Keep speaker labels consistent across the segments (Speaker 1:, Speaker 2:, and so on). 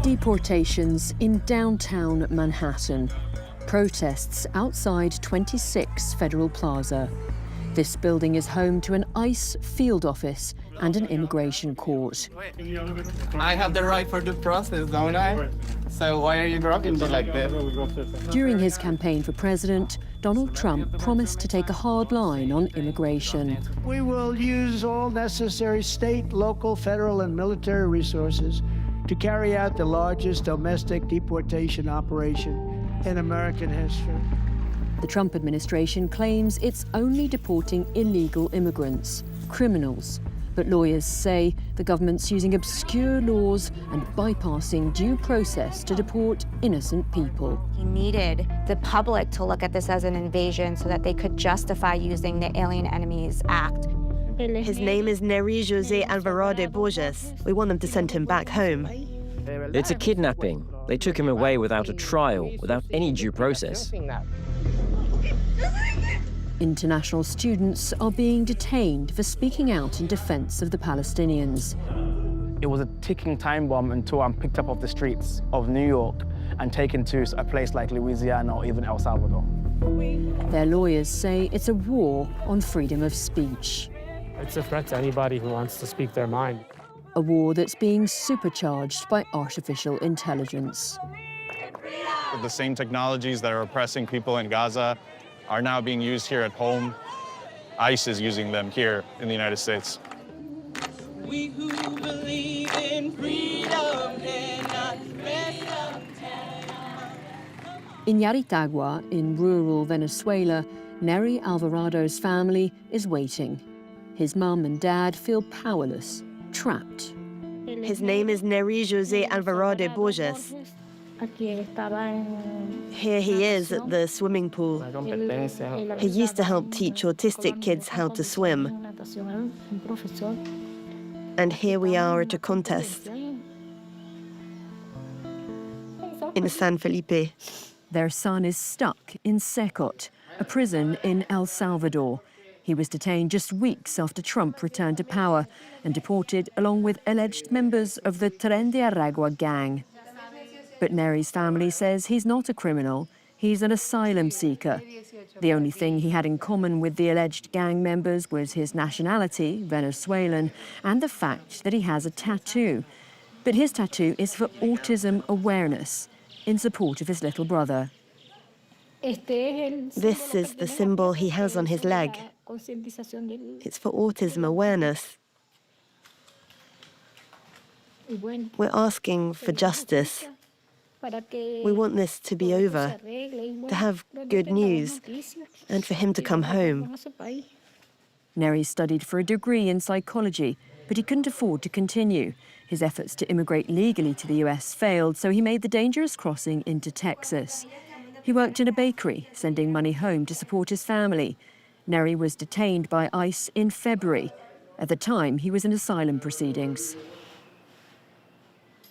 Speaker 1: Deportations in downtown Manhattan. Protests outside 26 Federal Plaza. This building is home to an ICE field office and an immigration court.
Speaker 2: I have the right for due process, don't I? So why are you dropping me like this?
Speaker 1: During his campaign for president, Donald Trump promised to take a hard line on immigration.
Speaker 3: We will use all necessary state, local, federal, and military resources to carry out the largest domestic deportation operation in American history.
Speaker 1: The Trump administration claims it's only deporting illegal immigrants, criminals. But lawyers say the government's using obscure laws and bypassing due process to deport innocent people.
Speaker 4: He needed the public to look at this as an invasion so that they could justify using the Alien Enemies Act.
Speaker 5: His name is Nery Alvarado. We want them to send him back home.
Speaker 6: It's a kidnapping. They took him away without a trial, without any due process.
Speaker 1: International students are being detained for speaking out in defense of the Palestinians.
Speaker 7: It was a ticking time bomb until I'm picked up off the streets of New York and taken to a place like Louisiana or even El Salvador.
Speaker 1: Their lawyers say it's a war on freedom of speech.
Speaker 8: It's a threat to anybody who wants to speak their mind.
Speaker 1: A war that's being supercharged by artificial intelligence.
Speaker 9: The same technologies that are oppressing people in Gaza are now being used here at home. ICE is using them here in the United States.
Speaker 2: We who believe in freedom cannot
Speaker 1: In Yaritagua, in rural Venezuela, Nery Alvarado's family is waiting. His mum and dad feel powerless, trapped.
Speaker 5: His name is Nery Alvarado. Here he is at the swimming pool. He used to help teach autistic kids how to swim. And here we are at a contest in San Felipe.
Speaker 1: Their son is stuck in Secot, a prison in El Salvador. He was detained just weeks after Trump returned to power and deported along with alleged members of the Tren de Aragua gang. But Nery's family says he's not a criminal, he's an asylum seeker. The only thing he had in common with the alleged gang members was his nationality, Venezuelan, and the fact that he has a tattoo. But his tattoo is for autism awareness, in support of his little brother.
Speaker 5: This is the symbol he has on his leg. It's for autism awareness. We're asking for justice. We want this to be over, to have good news, and for him to come home.
Speaker 1: Nery studied for a degree in psychology, but he couldn't afford to continue. His efforts to immigrate legally to the US failed, so he made the dangerous crossing into Texas. He worked in a bakery, sending money home to support his family. Nery was detained by ICE in February. At the time, he was in asylum proceedings.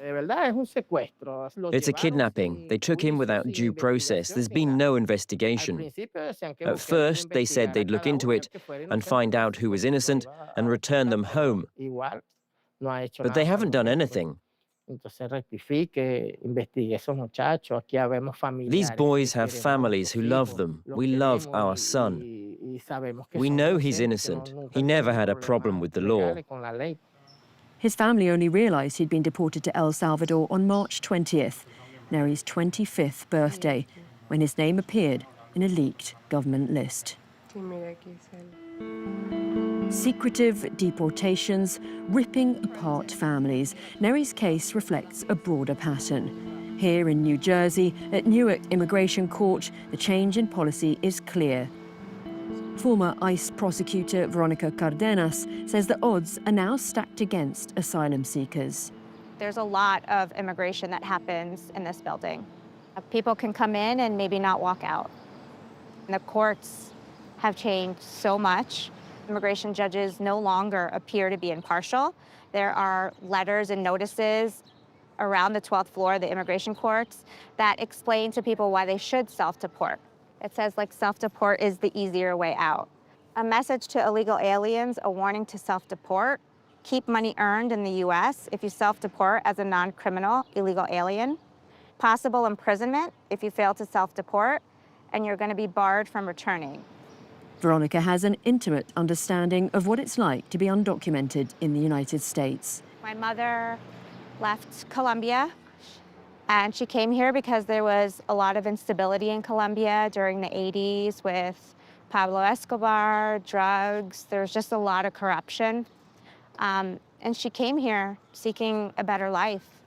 Speaker 6: It's a kidnapping. They took him without due process. There's been no investigation. At first, they said they'd look into it and find out who was innocent and return them home. But they haven't done anything. These boys have families who love them. We love our son. We know he's innocent. He never had a problem with the law.
Speaker 1: His family only realized he'd been deported to El Salvador on March 20th, Nery's 25th birthday, when his name appeared in a leaked government list. Secretive deportations, ripping apart families. Nery's case reflects a broader pattern. Here in New Jersey, at Newark Immigration Court, the change in policy is clear. Former ICE prosecutor Veronica Cardenas says the odds are now stacked against asylum seekers.
Speaker 4: There's a lot of immigration that happens in this building. People can come in and maybe not walk out. And the courts have changed so much. Immigration judges no longer appear to be impartial. There are letters and notices around the 12th floor of the immigration courts that explain to people why they should self-deport. It says, like, self-deport is the easier way out. A message to illegal aliens, a warning to self-deport, keep money earned in the US if you self-deport as a non-criminal illegal alien, possible imprisonment if you fail to self-deport, and you're going to be barred from returning.
Speaker 1: Veronica has an intimate understanding of what it's like to be undocumented in the United States.
Speaker 4: My mother left Colombia, and she came here because there was a lot of instability in Colombia during the 80s with Pablo Escobar, drugs. There was just a lot of corruption. And she came here seeking a better life.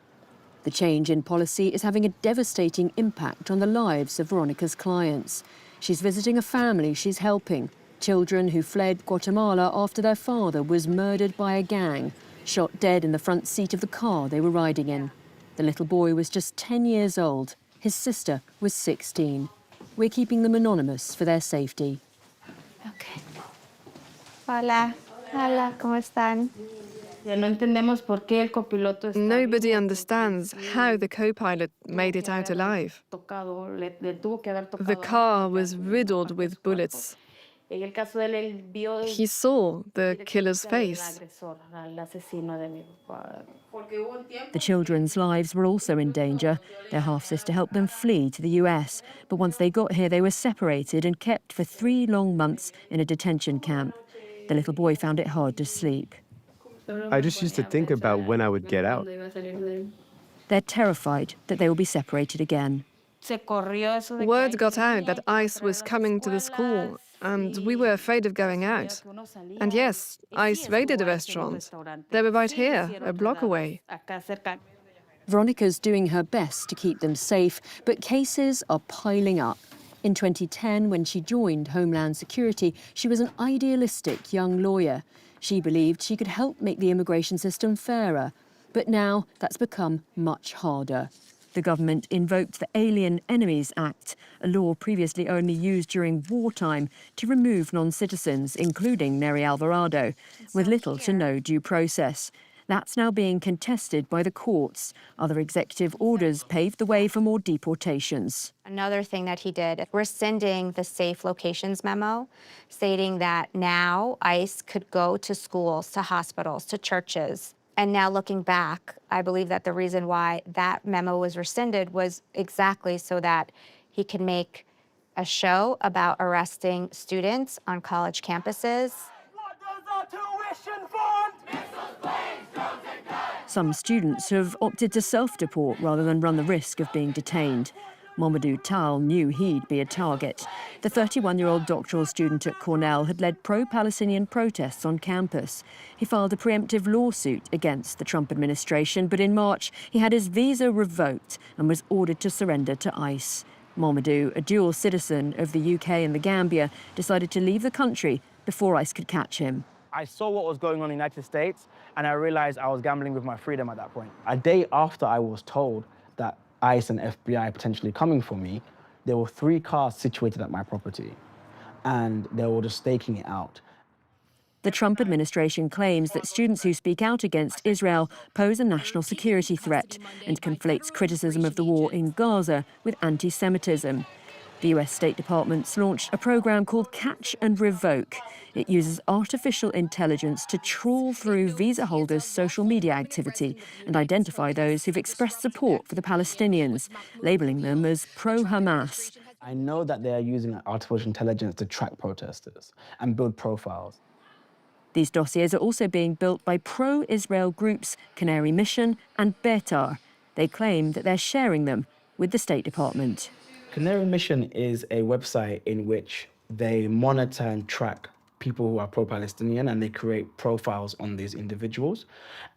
Speaker 1: The change in policy is having a devastating impact on the lives of Veronica's clients. She's visiting a family she's helping, children who fled Guatemala after their father was murdered by a gang, shot dead in the front seat of the car they were riding in. The little boy was just 10 years old. His sister was 16. We're keeping them anonymous for their safety.
Speaker 4: Okay. Hola. Hola, ¿cómo están?
Speaker 10: Nobody understands how the co-pilot made it out alive. The car was riddled with bullets. He saw the killer's face.
Speaker 1: The children's lives were also in danger. Their half-sister helped them flee to the US, but once they got here, they were separated and kept for 3 long months in a detention camp. The little boy found it hard to sleep.
Speaker 11: I just used to think about when I would get out.
Speaker 1: They're terrified that they will be separated again.
Speaker 10: Word got out that ICE was coming to the school, and we were afraid of going out. And yes, ICE raided a restaurant. They were right here, a block away.
Speaker 1: Veronica's doing her best to keep them safe, but cases are piling up. In 2010, when she joined Homeland Security, she was an idealistic young lawyer. She believed she could help make the immigration system fairer. But now that's become much harder. The government invoked the Alien Enemies Act, a law previously only used during wartime, to remove non-citizens, including Nery Alvarado, with little to no due process. That's now being contested by the courts. Other executive orders paved the way for more deportations.
Speaker 4: Another thing that he did, rescinding the safe locations memo, stating that now ICE could go to schools, to hospitals, to churches. And now looking back, I believe that the reason why that memo was rescinded was exactly so that he could make a show about arresting students on college campuses.
Speaker 1: Some students have opted to self-deport rather than run the risk of being detained. Mamadou Tal knew he'd be a target. The 31-year-old doctoral student at Cornell had led pro-Palestinian protests on campus. He filed a preemptive lawsuit against the Trump administration, but in March he had his visa revoked and was ordered to surrender to ICE. Mamadou, a dual citizen of the UK and the Gambia, decided to leave the country before ICE could catch him.
Speaker 7: I saw what was going on in the United States, and I realized I was gambling with my freedom at that point. A day after I was told that ICE and FBI potentially coming for me, there were 3 cars situated at my property, and they were just staking it out.
Speaker 1: The Trump administration claims that students who speak out against Israel pose a national security threat and conflates criticism of the war in Gaza with anti-Semitism. The US State Department's launched a program called Catch and Revoke. It uses artificial intelligence to trawl through visa holders' social media activity and identify those who've expressed support for the Palestinians, labeling them as pro-Hamas.
Speaker 7: I know that they are using artificial intelligence to track protesters and build profiles.
Speaker 1: These dossiers are also being built by pro-Israel groups Canary Mission and Betar. They claim that they're sharing them with the State Department.
Speaker 7: Canary Mission is a website in which they monitor and track people who are pro-Palestinian, and they create profiles on these individuals.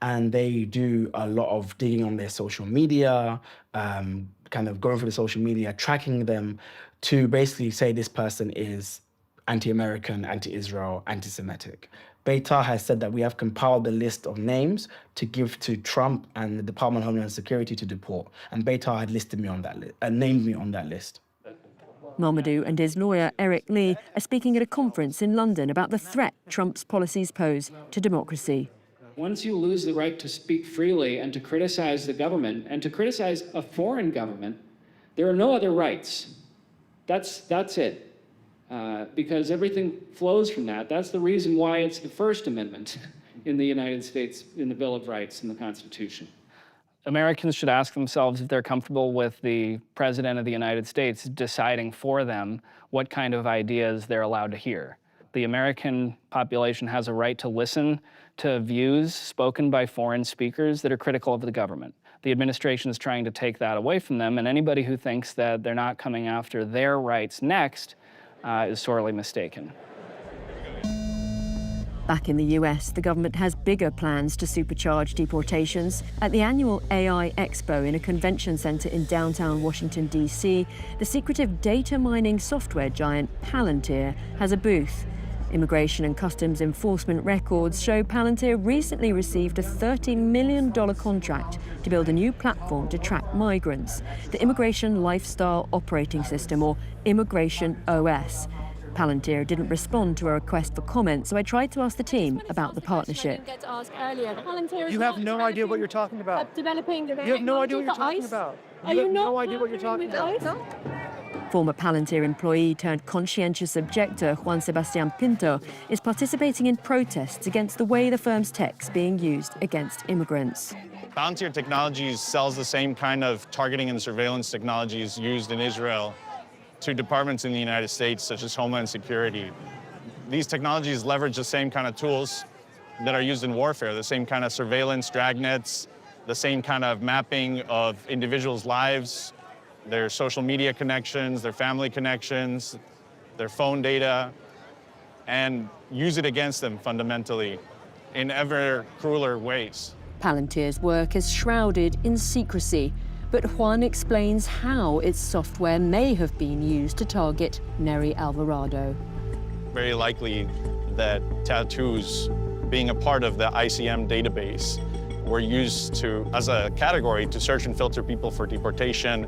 Speaker 7: And they do a lot of digging on their social media, kind of going through the social media, tracking them to basically say this person is anti-American, anti-Israel, anti-Semitic. Betar has said that we have compiled a list of names to give to Trump and the Department of Homeland Security to deport. And Betar had listed me on that list, named me on that list.
Speaker 1: Mamadou and his lawyer, Eric Lee, are speaking at a conference in London about the threat Trump's policies pose to democracy.
Speaker 12: Once you lose the right to speak freely and to criticize the government and to criticize a foreign government, there are no other rights. That's it. Because everything flows from that. That's the reason why it's the First Amendment. in the United States, in the Bill of Rights, in the Constitution.
Speaker 2: Americans should ask themselves if they're comfortable with the President of the United States deciding for them what kind of ideas they're allowed to hear. The American population has a right to listen to views spoken by foreign speakers that are critical of the government. The administration is trying to take that away from them, and anybody who thinks that they're not coming after their rights next is sorely mistaken.
Speaker 1: Back in the US, the government has bigger plans to supercharge deportations. At the annual AI Expo in a convention center in downtown Washington, D.C., the secretive data mining software giant Palantir has a booth. Immigration and Customs Enforcement records show Palantir recently received a $30 million contract to build a new platform to track migrants, the Immigration Lifestyle Operating System, or Immigration OS. Palantir didn't respond to a request for comment, so I tried to ask the team about the partnership.
Speaker 13: You have no idea what you're talking about. You have no idea what you're talking about. You have no idea what you're talking about.
Speaker 1: Former Palantir employee turned conscientious objector Juan Sebastian Pinto is participating in protests against the way the firm's tech's being used against immigrants.
Speaker 9: Palantir Technologies sells the same kind of targeting and surveillance technologies used in Israel to departments in the United States, such as Homeland Security. These technologies leverage the same kind of tools that are used in warfare, the same kind of surveillance, dragnets, the same kind of mapping of individuals' lives, their social media connections, their family connections, their phone data, and use it against them fundamentally in ever crueler ways.
Speaker 1: Palantir's work is shrouded in secrecy, but Juan explains how its software may have been used to target Nery Alvarado.
Speaker 9: Very likely that tattoos, being a part of the ICM database, were used as a category to search and filter people for deportation.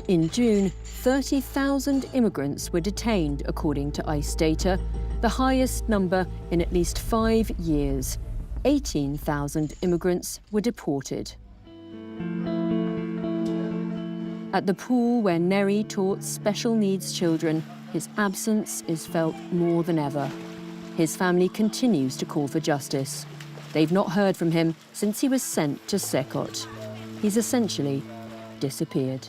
Speaker 1: In June, 30,000 immigrants were detained, according to ICE data, the highest number in at least 5 years. 18,000 immigrants were deported. At the pool where Nery taught special needs children, his absence is felt more than ever. His family continues to call for justice. They've not heard from him since he was sent to Sekot. He's essentially disappeared.